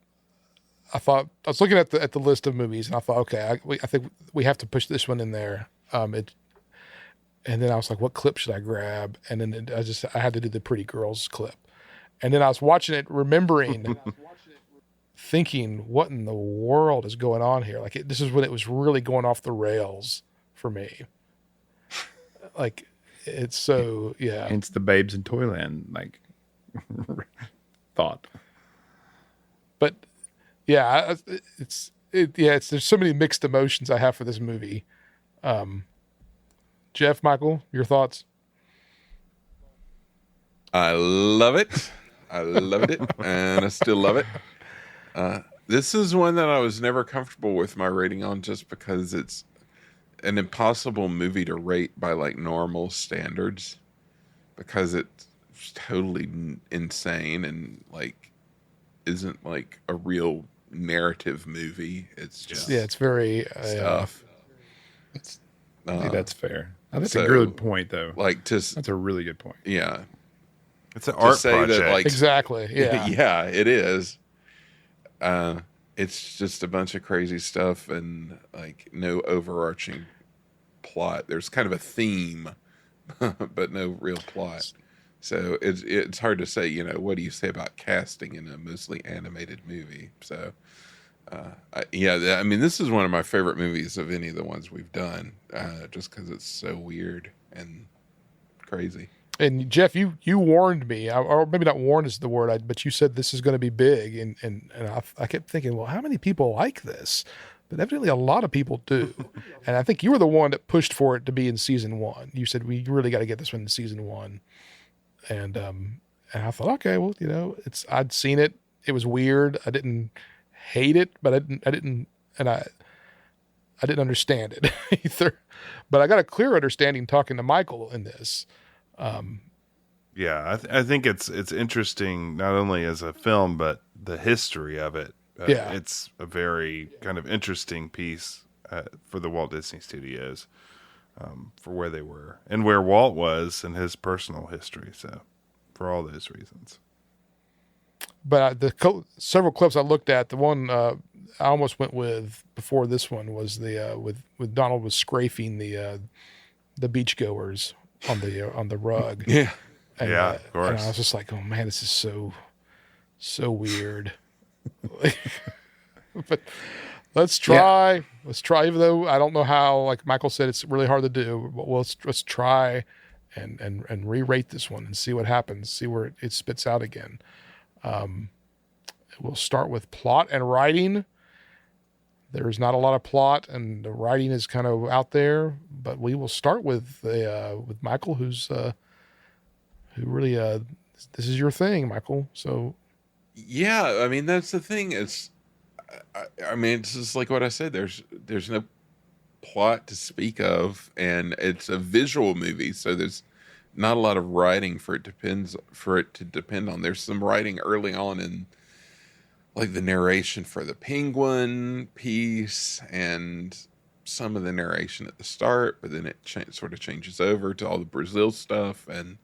looking at the list of movies, and I thought, okay, I think we have to push this one in there. And then I was like, what clip should I grab? And then I had to do the Pretty Girls clip. And then I was watching it, remembering, thinking, what in the world is going on here? Like this is when it was really going off the rails for me. Like. It's so, yeah.
Hence the Babes in Toyland, thought.
But yeah, there's so many mixed emotions I have for this movie. Jeff, Michael, your thoughts?
I love it. I loved it, and I still love it. This is one that I was never comfortable with my rating on, just because it's an impossible movie to rate by like normal standards, because it's totally insane and like isn't like a real narrative movie. It's just
it's very
stuff.
I think that's fair. That's a good point, though. That's a really good point.
Yeah,
it's an art project.
That, like,
exactly. Yeah,
yeah, it is. It's just a bunch of crazy stuff and like no overarching plot. There's kind of a theme, but no real plot. So it's hard to say. What do you say about casting in a mostly animated movie? So. I mean, this is one of my favorite movies of any of the ones we've done, just because it's so weird and crazy.
And Jeff, you warned me, or maybe not warned is the word, but you said this is going to be big, and I kept thinking, well, how many people like this? But evidently, a lot of people do, and I think you were the one that pushed for it to be in season 1. You said we really got to get this one in season 1, and I thought, okay, well, I'd seen it. It was weird. I didn't hate it, but I didn't understand it either. But I got a clear understanding talking to Michael in this.
Yeah, I think it's interesting not only as a film but the history of it. It's a very kind of interesting piece for the Walt Disney Studios, for where they were and where Walt was in his personal history. So, for all those reasons.
But several clips I looked at, the one I almost went with before this one was the with Donald was scraping the beachgoers on the rug.
Yeah,
and,
of course.
And I was just like, oh man, this is so weird. But let's try. Let's try, even though I don't know how. Like Michael said, it's really hard to do. But let's try and re-rate this one and see what happens. See where it spits out again. We'll start with plot and writing. There's not a lot of plot, and the writing is kind of out there. But we will start with Michael, who really this is your thing, Michael. So
yeah, I mean that's the thing. I mean it's just like what I said. There's no plot to speak of, and it's a visual movie, so there's not a lot of writing for it to depend on. There's some writing early on in like the narration for the penguin piece and some of the narration at the start, but then it sort of changes over to all the Brazil stuff, and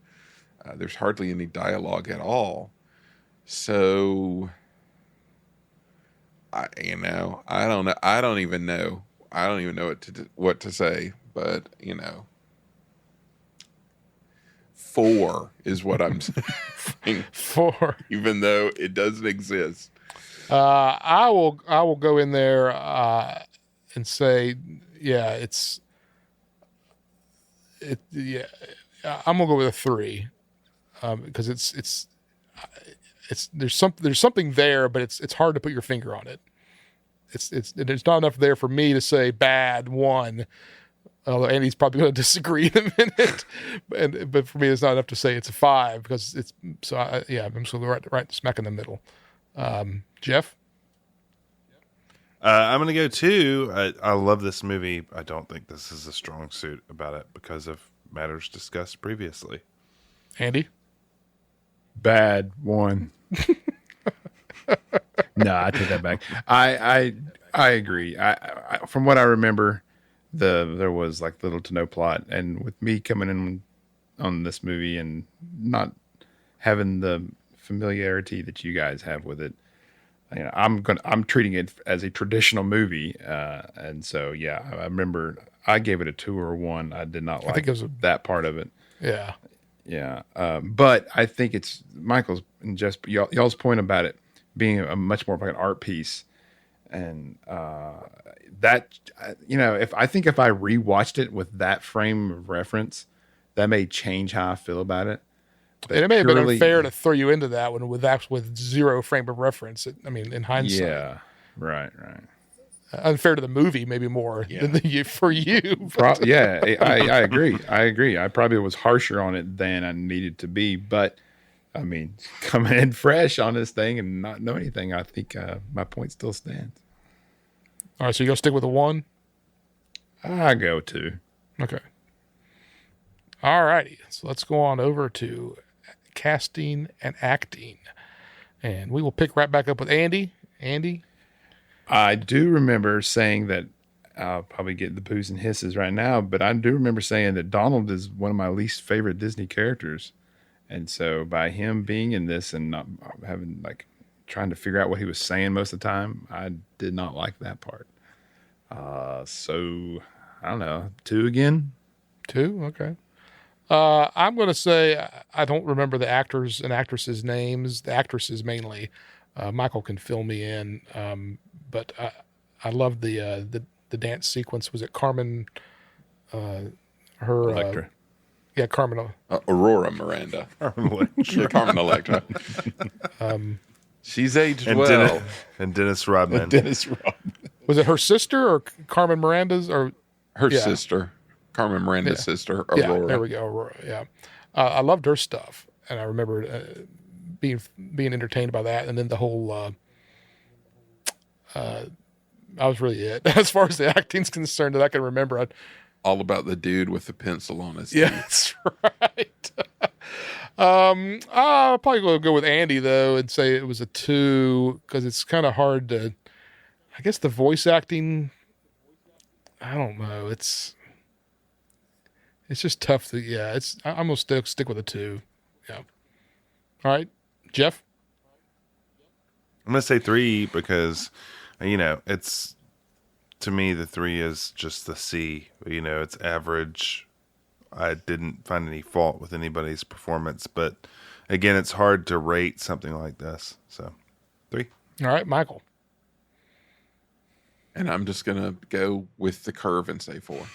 there's hardly any dialogue at all. So I don't know. I don't even know what to say, but 4 is what I'm saying.
4,
even though it doesn't exist.
I will go in there and say, I'm gonna go with a 3 because it's there's something there, but it's hard to put your finger on it. There's not enough there for me to say bad 1. Although Andy's probably going to disagree in a minute, but for me, it's not enough to say it's a 5 because it's so. I'm just going to go right smack in the middle. Jeff,
I'm going to go 2. I love this movie. I don't think this is a strong suit about it because of matters discussed previously.
Andy,
bad 1. No, I take that back. I agree. I from what I remember. There was like little to no plot, and with me coming in on this movie and not having the familiarity that you guys have with it, I'm treating it as a traditional movie, and so I remember I gave it a 2 or 1. I did not like that part of it.
Yeah.
But I think it's Michael's and just y'all's point about it being a much more of an art piece, and that if I rewatched it with that frame of reference, that may change how I feel about it.
But it may have been unfair to throw you into that one with 0 frame of reference. In hindsight,
yeah, right.
Unfair to the movie, maybe more than for you.
I agree. I probably was harsher on it than I needed to be, but I mean, coming in fresh on this thing and not know anything, I think my point still stands.
All right, so you're going to stick with a 1?
I go 2.
Okay. All righty. So let's go on over to casting and acting. And we will pick right back up with Andy. Andy?
I do remember saying that, I'll probably get the boos and hisses right now, but I do remember saying that Donald is one of my least favorite Disney characters. And so by him being in this and not having, like, trying to figure out what he was saying most of the time, I did not like that part. So, I don't know, 2 again?
2? Okay. I'm going to say I don't remember the actors and actresses' names, the actresses mainly. Michael can fill me in. But I love the dance sequence. Was it Carmen?
Electra.
Yeah, Carmen.
Aurora Miranda. Carmen Electra. She's aged
and
well.
Dennis Rodman.
Was it her sister or Carmen Miranda's or
her sister? Carmen Miranda's sister, Aurora.
Yeah, there we go, Aurora. Yeah, I loved her stuff, and I remember being entertained by that, and then the whole. I was really it as far as the acting's concerned that I can remember.
All about the dude with the pencil on his
yeah,
teeth.
That's right. I'll probably go with Andy though and say it was a 2 because it's kind of hard to. I guess the voice acting. I don't know. It's just tough to. Yeah, I'm gonna stick with a 2. Yeah. All right, Jeff.
I'm gonna say 3 because, it's, to me, the 3 is just the C. It's average. I didn't find any fault with anybody's performance, but again, it's hard to rate something like this. So, 3.
All right, Michael.
And I'm just gonna go with the curve and say 4.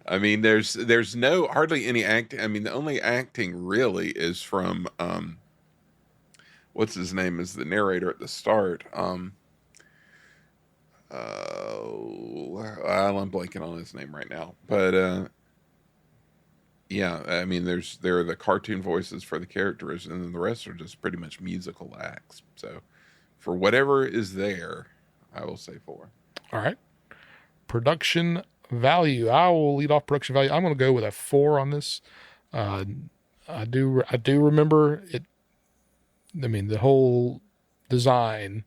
I mean, there's hardly any acting. I mean, the only acting really is from what's his name is the narrator at the start. I'm blanking on his name right now, but yeah, I mean, there are the cartoon voices for the characters, and then the rest are just pretty much musical acts. So, for whatever is there, I will say 4.
All right, production value. I will lead off production value. I'm going to go with a 4 on this. I do remember it. I mean, the whole design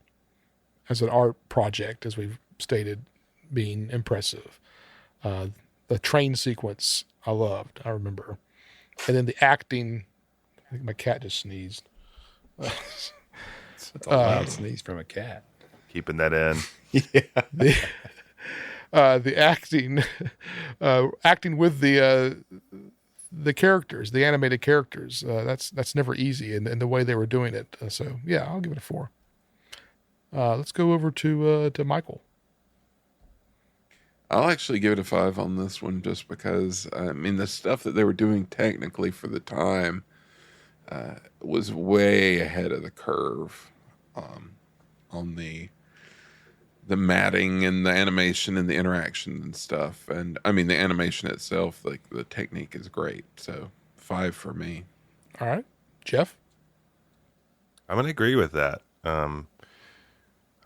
as an art project, as we've stated, being impressive. The train sequence I loved. I remember, and then the acting. I think my cat just sneezed.
It's a loud sneeze from a cat.
Keeping that in.
Yeah. The acting, acting with the characters, the animated characters. That's never easy, and the way they were doing it. So yeah, I'll give it a 4. Let's go over to Michael.
I'll actually give it a 5 on this one, just because I mean the stuff that they were doing technically for the time was way ahead of the curve on the matting and the animation and the interaction and stuff. And I mean the animation itself, like the technique is great. So 5 for me.
All right, Jeff.
I'm going to agree with that.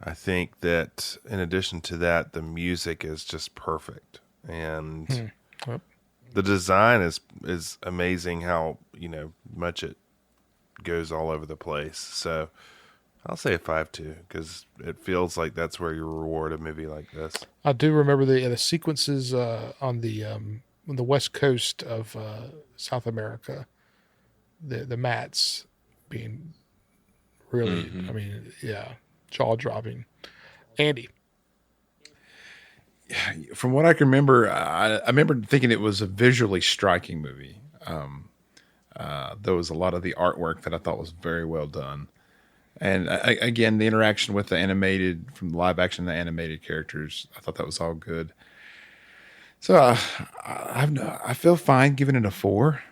I think that in addition to that, the music is just perfect, and the design is amazing. How much it goes all over the place. So I'll say a 5 too, because it feels like that's where you reward a movie like this.
I do remember the sequences on the west coast of South America, the mats being really, I mean, yeah, jaw dropping. Andy.
From what I can remember, I remember thinking it was a visually striking movie. There was a lot of the artwork that I thought was very well done. And again, the interaction with the animated, from the live action, the animated characters, I thought that was all good. So I feel fine giving it a 4.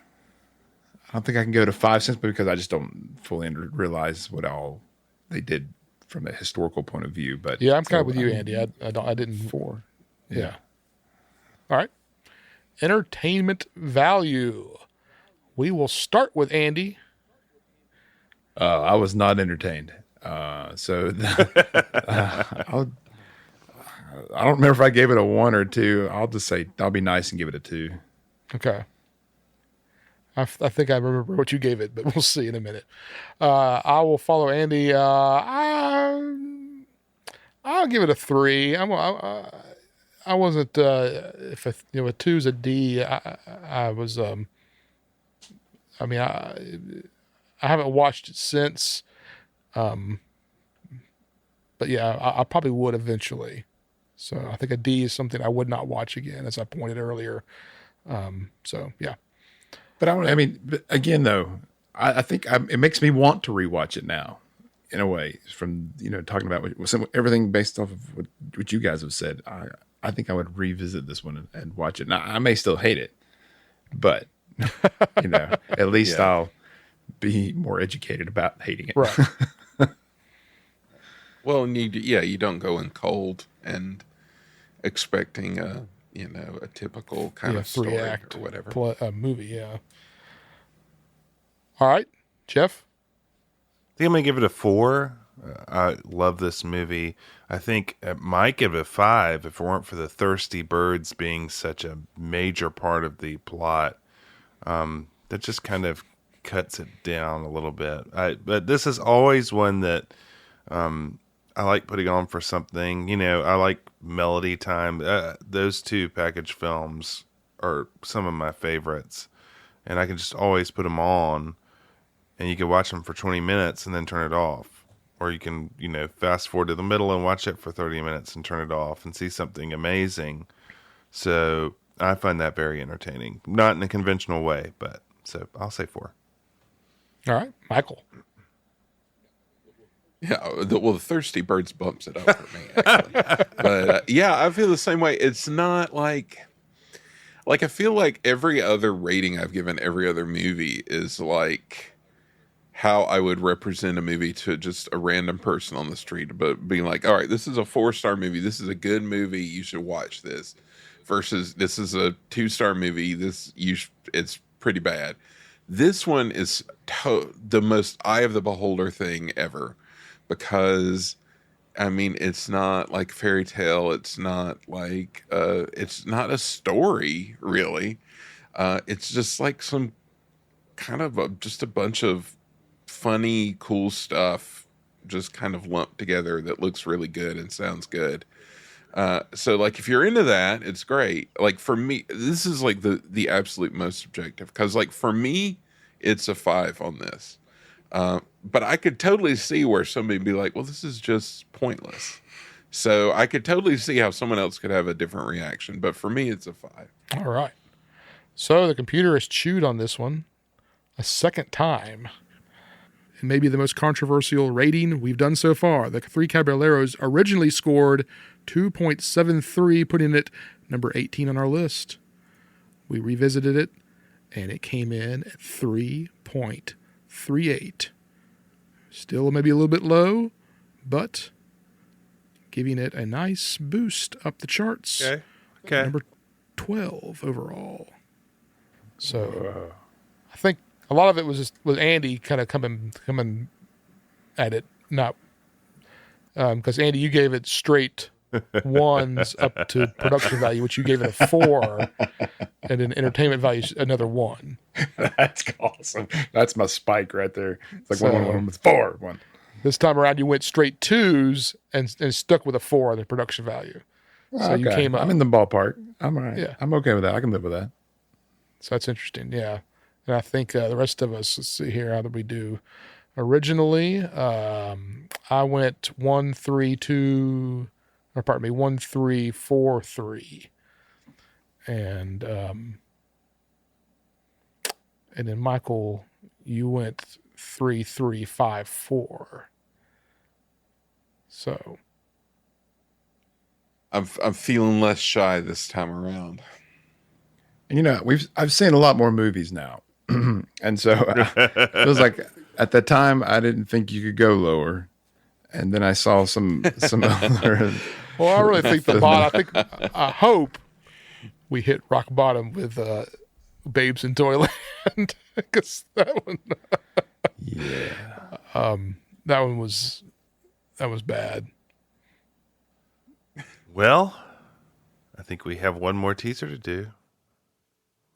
I don't think I can go to 5 simply because I just don't fully realize what all they did from a historical point of view. But
yeah, I'm kind of with you, Andy. I didn't
4.
Yeah. All right. Entertainment value. we will start with Andy.
I was not entertained. I don't remember if I gave it a 1 or 2. I'll just say I'll be nice and give it a 2.
Okay. I think I remember what you gave it, but we'll see in a minute. I will follow Andy. I'll give it a 3. I wasn't. If a 2 is a D, I was. I mean, I haven't watched it since. But yeah, I probably would eventually. So I think a D is something I would not watch again, as I pointed earlier. So yeah.
But but again, though, I think it makes me want to rewatch it now, in a way. From talking about everything based off of what you guys have said, I think I would revisit this one and watch it. Now, I may still hate it, but at least I'll be more educated about hating it.
Right.
Well, and you don't go in cold and expecting a typical kind of story or whatever.
Movie, yeah. All right, Jeff?
I think I'm going to give it a 4. I love this movie. I think I might give it a 5 if it weren't for the thirsty birds being such a major part of the plot. That just kind of cuts it down a little bit. But this is always one that I like putting on for something. I like Melody Time. Those 2 package films are some of my favorites. And I can just always put them on. And you can watch them for 20 minutes and then turn it off. Or you can, fast forward to the middle and watch it for 30 minutes and turn it off and see something amazing. So I find that very entertaining. Not in a conventional way, but so I'll say 4.
All right, Michael.
Yeah, the Thirsty Birds bumps it up for me, actually. But I feel the same way. It's not like I feel like every other rating I've given every other movie is like how I would represent a movie to just a random person on the street, but being like, all right, this is a 4-star movie. This is a good movie. You should watch this. Versus this is a 2-star movie. It's pretty bad. This one is the most eye of the beholder thing ever, because it's not like fairy tale. It's not like it's not a story really. It's just like some kind of just a bunch of funny, cool stuff just kind of lumped together that looks really good and sounds good. So like if you're into that, it's great. Like for me, this is like the absolute most subjective, because like for me, it's a 5 on this. But I could totally see where somebody would be like, well, this is just pointless. So I could totally see how someone else could have a different reaction. But for me, it's a 5.
All right. So the computer has chewed on this one a second time. And maybe the most controversial rating we've done so far. The Three Caballeros originally scored 2.73, putting it number 18 on our list. We revisited it, and it came in at 3.38. Still maybe a little bit low, but giving it a nice boost up the charts.
Okay.
Number 12 overall. So I think a lot of it was just with Andy kind of coming at it, not because Andy, you gave it straight 1s up to production value, which you gave it a 4, and then entertainment value another 1.
That's awesome. That's my spike right there. It's like 1 with 4. 1.
This time around, you went straight 2s and stuck with a 4 on the production value. So
okay.
You came up.
I'm in the ballpark. I'm all right.
Yeah.
I'm okay with that. I can live with that.
So that's interesting. Yeah. And I think the rest of us, let's see here, how did we do? Originally, I went 1, 3, 2, or pardon me, 1, 3, 4, 3. And then Michael, you went 3, 3, 5, 4. So
I'm feeling less shy this time around.
And I've seen a lot more movies now. And so it feels like at the time I didn't think you could go lower. And then I saw some other.
Well, I really think the bottom. I hope we hit rock bottom with Babes in Toyland, because that one, that was bad.
Well, I think we have one more teaser to do.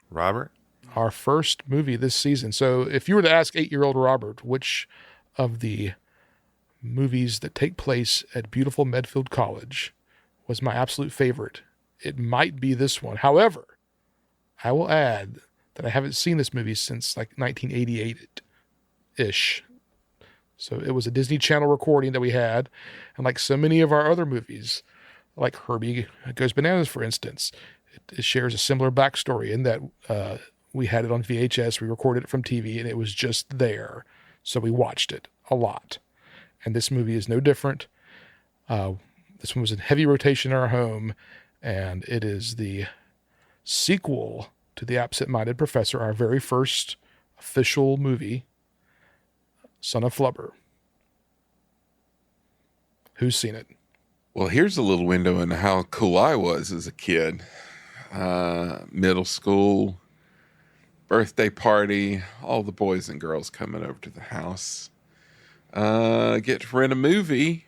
Robert?
Our first movie this season. So if you were to ask 8-year-old Robert which of the movies that take place at beautiful Medfield College was my absolute favorite, it might be this one. However, I will add that I haven't seen this movie since like 1988-ish. So it was a Disney Channel recording that we had. And like so many of our other movies, like Herbie Goes Bananas, for instance, it shares a similar backstory in that we had it on VHS, we recorded it from TV, and it was just there. So we watched it a lot. And this movie is no different. This one was in heavy rotation in our home, and it is the sequel to The Absent-Minded Professor, our very first official movie, Son of Flubber. Who's seen it?
Well, here's a little window into how cool I was as a kid. Middle school, birthday party, all the boys and girls coming over to the house. Get to rent a movie,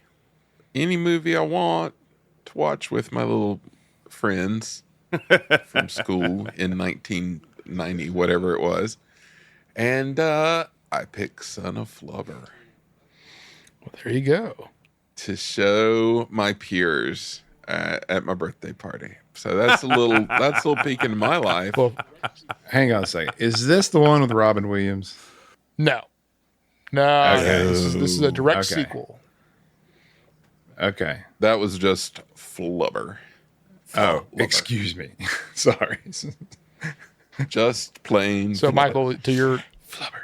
any movie I want to watch with my little friends from school in 1990, whatever it was. And I picked Son of Flubber.
Well, there you go.
To show my peers at my birthday party. So that's a little peek into my life.
Well, hang on a second. Is this the one with Robin Williams?
No.
Okay.
This is a direct sequel.
Okay.
That was just Flubber.
Oh, excuse me. Sorry.
Just plain
So,
Flubber.
Michael, to your Flubber.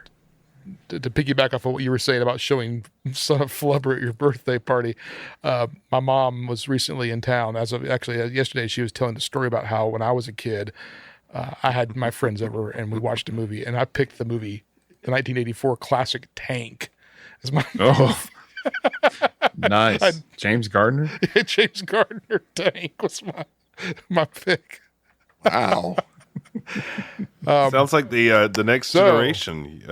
To piggyback off of what you were saying about showing Son of Flubber at your birthday party, my mom was recently in town. Yesterday, she was telling the story about how when I was a kid, I had my friends over and we watched a movie, and I picked the movie, the 1984 classic Tank, as my
nice. James Gardner.
James Gardner Tank was my pick.
Wow.
Sounds like the next generation.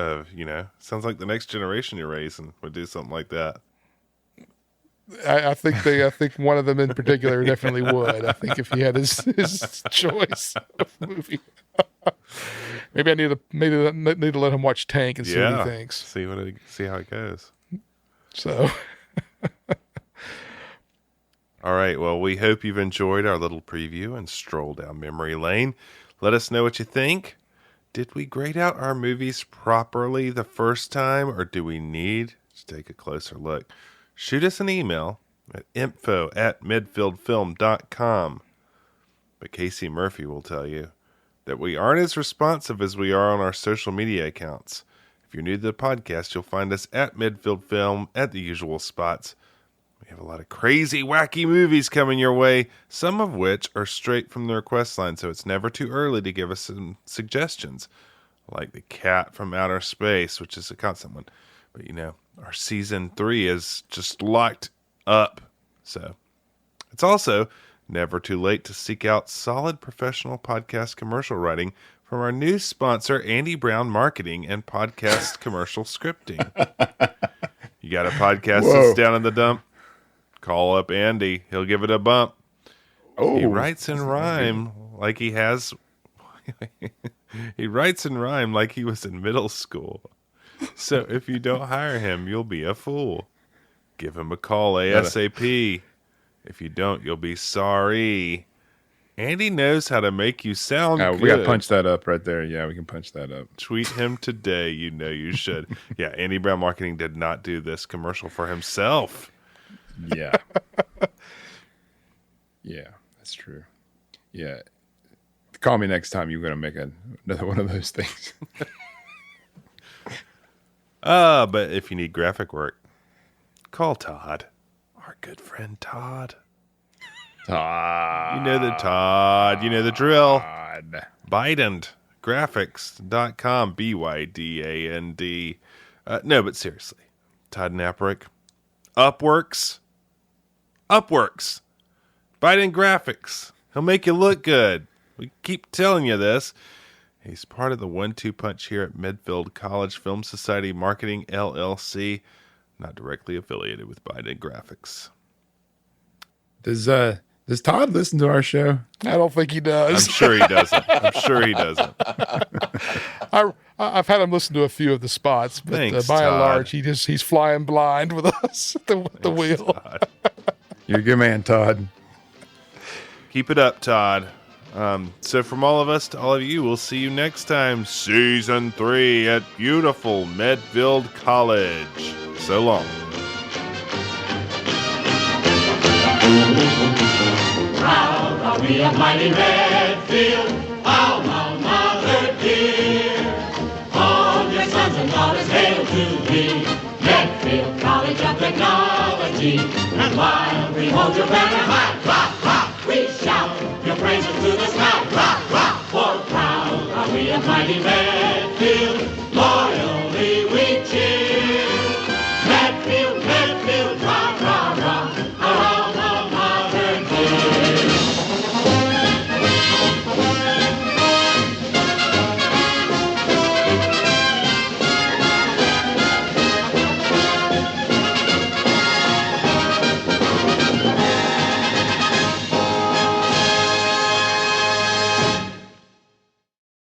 Sounds like the next generation you're raising would do something like that.
I think one of them in particular definitely would. I think if he had his choice of movie, maybe I need to let him watch Tank and see what he thinks.
See how it goes.
So,
all right. Well, we hope you've enjoyed our little preview and stroll down memory lane. Let us know what you think. Did we grade out our movies properly the first time, or do we need to take a closer look? Shoot us an email at info@midfieldfilm.com. But Casey Murphy will tell you that we aren't as responsive as we are on our social media accounts. If you're new to the podcast, you'll find us at Midfield Film at the usual spots. We have a lot of crazy, wacky movies coming your way, some of which are straight from the request line, so it's never too early to give us some suggestions, like The Cat from Outer Space, which is a constant one. But, our season 3 is just locked up, so it's also never too late to seek out solid professional podcast commercial writing from our new sponsor, Andy Brown Marketing and Podcast Commercial Scripting. You got a podcast that's down in the dump? Call up Andy. He'll give it a bump. Oh, he writes in rhyme like he has. He writes in rhyme like he was in middle school. So if you don't hire him, you'll be a fool. Give him a call ASAP. If you don't, you'll be sorry. Andy knows how to make you sound good.
We got to punch that up right there. Yeah, we can punch that up.
Tweet him today. You should. Yeah, Andy Brown Marketing did not do this commercial for himself.
Yeah. Yeah, that's true. Yeah. Call me next time you're going to make another one of those things.
But if you need graphic work, call Todd. Our good friend Todd.
Todd.
You know the Todd. You know the drill. Bydand. Graphics.com. BYDAND. No, but seriously. Todd Naprick. Upworks. Biden Graphics. He'll make you look good. We keep telling you this. He's part of the 1-2 punch here at Medfield College Film Society Marketing, LLC, not directly affiliated with Biden Graphics.
Does Todd listen to our show?
I don't think he does.
I'm sure he doesn't.
I've had him listen to a few of the spots, but
Thanks,
by and
Todd.
large, he's flying blind with us at the wheel.
Todd.
You're a good man, Todd.
Keep it up, Todd. So from all of us to all of you, we'll see you next time. Season 3 at beautiful Medfield College. So long.
Proud are we of mighty Medfield, alma mater dear. All your sons and daughters hail to thee, Medfield College of Technology. And while we hold your banner high, rock, rock, we shout your praises to the sky, rock, rock. For proud are we of mighty Medfield,